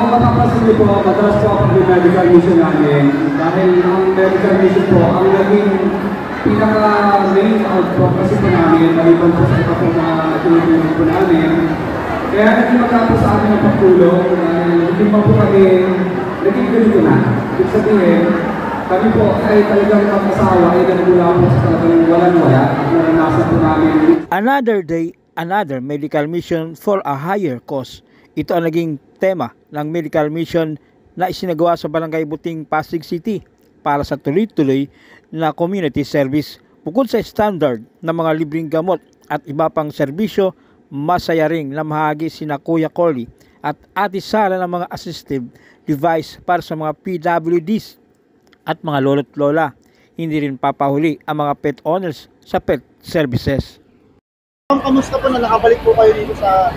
kung makapansin niyo po, madalas po ako medical mission namin dahil ang medical mission po, ang naging pinaka-main output kasi po namin, maliban po sa iba po mga tinutulong po namin. Kaya naging matapos sa amin ang pagtulong dahil hindi pa po kami naging ganito na. Ibig sabihin, kami po ay talagang mag-asawa ay nagmula po sa talagang walang-wala at naranasan po namin. Another day, another medical mission for a higher cause. Ito ang naging tema ng medical mission na isinagawa sa Barangay Buting, Pasig City para sa tuloy-tuloy na community service. Bukod sa standard na mga libreng gamot at iba pang serbisyo, masaya ring namahagi sina Kuya Corley at Ate Sara ng mga assistive device para sa mga PWDs at mga lolo't lola. Hindi rin papahuli ang mga pet owners sa pet services. Kamusta po na nakabalik po kayo dito sa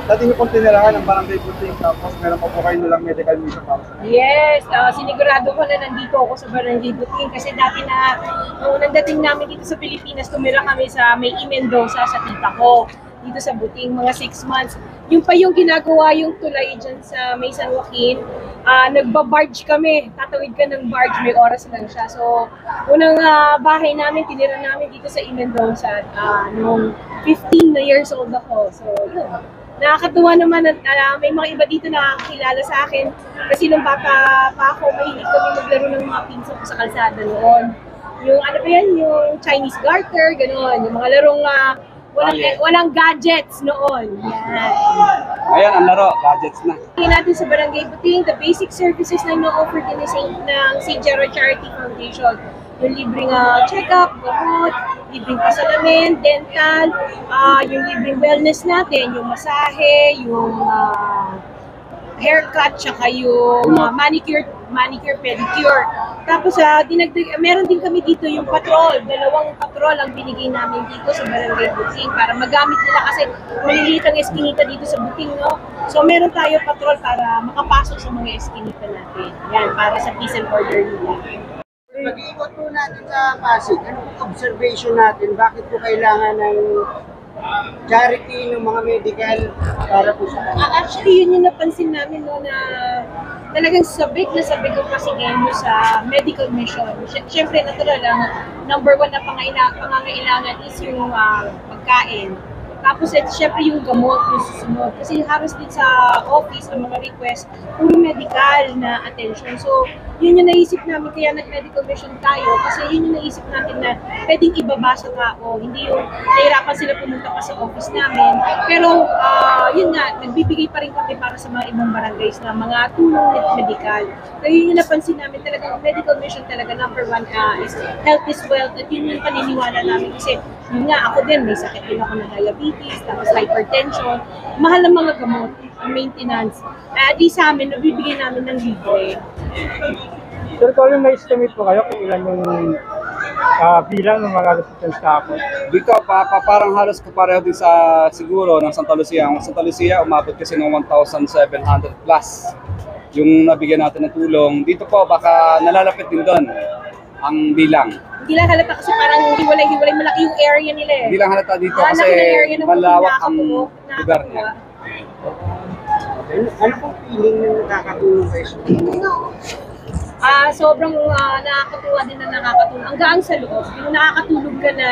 dati niyo pong tinirahan ng Barangay Buting, tapos meron pa po kayo nilang medical mission para sa Yes, sinigurado ko na nandito ako sa Barangay Buting kasi dati na nung nandating namin dito sa Pilipinas, tumira kami sa May Mendoza sa tita ko dito sa Buting, mga 6 months. Yung pa yung ginagawa yung tulay dyan sa May San Joaquin, nagbabarge kami, tatawid ka ng barge, may oras lang siya. So, unang bahay namin, tinira namin dito sa Mendoza nung 15 na years old ako. So, yun. Nakakatuwa naman at may mga iba dito na nakakilala sa akin kasi nung bata pa ako, mahilig kami maglaro ng mga pinsa ko sa kalsada noon. Yung ano ba yan, yung Chinese garter, gano'n. Yung mga larong walang gadgets noon. Yan. Ayan, ang laro, gadgets na. Tingin natin sa Barangay Buting, the basic services na ino-offer din ng St. Gerard Charity Foundation. Yung libreng check-up, gamot, libreng pasalamin, dental, yung libreng wellness natin, yung masahe, yung haircut, tsaka yung manicure, pedicure. Tapos meron din kami dito yung patrol, 2 patrol ang binigay namin dito sa Barangay Buting para magamit nila kasi maliliit ang eskinita dito sa Buting, no? So meron tayo patrol para makapasok sa mga eskinita natin. Yan, para sa peace and order nila. Pag-iikot po natin sa Pasig, ano po observation natin? Bakit po kailangan ng charity ng mga medical para po sa Actually, yun yung napansin namin no, na talagang sabik na sabik ang Pasigenyo sa medical mission. Siyempre, natural lang, number 1 na pangangailangan is yung pagkain. Tapos, syempre yung gamot, yung susunod. Kasi halos din sa office, ang mga request, puro medical na attention. So, yun yung naisip namin, kaya nag-medical mission tayo. Kasi yun yung naisip natin na pwedeng ibaba sa tao. Hindi yung nahirapan sila pumunta pa sa office namin. Pero, yun nga, nagbibigay pa rin kami para sa mga ibang barangays na mga tulong medical. Kaya yun yung napansin namin, talagang medical mission talaga, number 1 is health is wealth. At yun yung paniniwala namin. Kasi, yun nga, ako din, may sakit din ako na diabetes, tapos hypertension. Mahal ang mga gamot, maintenance. Di sa amin, nabibigay namin ng libre. Sir Colin, may estimate po kayo kung ilan yung bilang ng mga resistance staff? Dito, parang halos kapareho din sa siguro ng Santa Lucia. Ang Santa Lucia, umabot kasi ng 1,700 plus yung nabigyan natin ng tulong. Dito po, baka nalalapit din doon ang bilang. Hindi lang halata kasi parang hiwalay-hiwalay, malaki yung area nila eh. Hindi lang halata dito kasi malawak ang lugar niya. Ano pong feeling na nakakatulong kayo? Sobrang nakakatuwa din na nakakatulong. Ang gaan sa loob, yung nakakatulog ka na,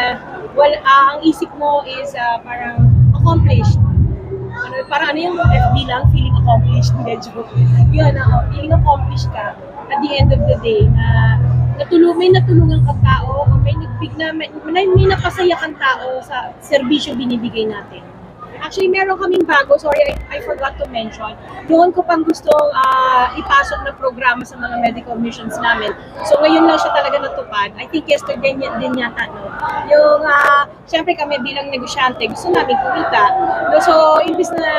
ang isip mo is parang accomplished. Parang ano yung FB lang, feeling accomplished. Medyo, yun, feeling accomplished ka at the end of the day na may natulungan kang tao, may napasaya kang tao sa serbisyo binibigay natin. Actually, meron kaming bago, sorry, I forgot to mention. Noon ko pang gustong ipasok na programa sa mga medical missions namin. So ngayon lang siya talaga natupad. I think yesterday din yata, no? Yung, syempre kami bilang negosyante, gusto namin kumita. No? So, imbis na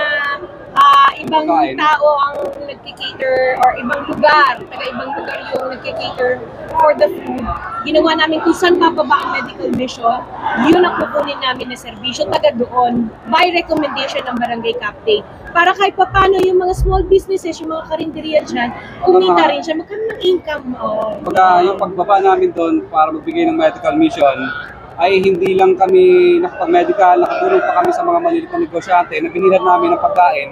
ibang tao ang nagkikater or ibang lugar, taga-ibang lugar yung nagkikater for the food, ginawa namin kung saan bababa ang medical mission, yun ang kukunin namin na serbisyo taga doon by recommendation ng barangay captain. Para kahit papano yung mga small businesses, yung mga karinderya dyan, kumita rin siya, magkaroon ng income. Yung pagbaba namin doon para magbigay ng medical mission, ay hindi lang kami nakapag-medical, nakatulong pa kami sa mga maliliit na negosyante na binilad namin ng pagkain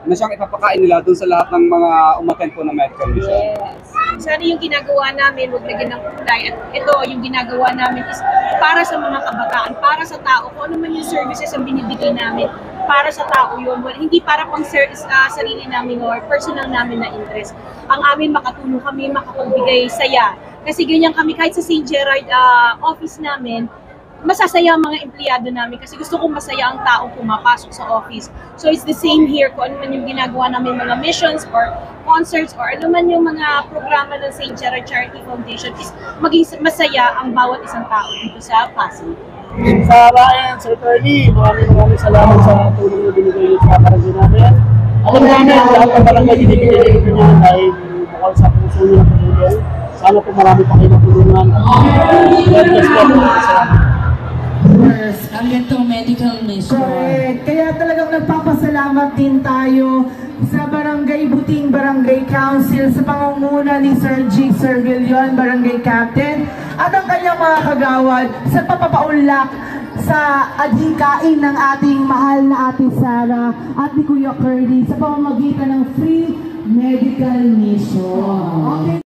na siyang ipapakain nila dun sa lahat ng mga umattend po ng medical mission. Yes. Sana yung ginagawa namin, huwag lagyan ng kulay. At ito, yung ginagawa namin is para sa mga kabataan, para sa tao. Kung ano man yung services ang binibigay namin, para sa tao yun. Hindi para pang sarili namin or personal namin na interest. Ang amin, makatulong kami, makapagbigay saya. Kasi ganyan kami, kahit sa St. Gerard office namin, masasaya ang mga empleyado namin kasi gusto kong masaya ang taong pumapasok sa office. So it's the same here kung ano man yung ginagawa namin mga missions or concerts or ano man yung mga programa ng St. Gerard Charity Foundation is maging masaya ang bawat isang tao dito sa Pasig. Sa Ryan, Sir Curly, maraming salamat sa tulong na binigay niyo sa barangay namin. Alam namin, lahat ng barangay binibigay niyo niya dahil bukal sa puso niyo ng tumulong. Sana po marami pa kayo natulungan. Ang gantong medical mission. Correct. Kaya talagang nagpapasalamat din tayo sa Barangay Buting Barangay Council sa pangunguna ni Sir G. Servillion, Barangay Captain, at ang kanyang mga kagawad sa papapaunlak sa adhikain ng ating mahal na Ate Sara at ni Kuya Curly sa pamamagitan ng free medical mission. Okay.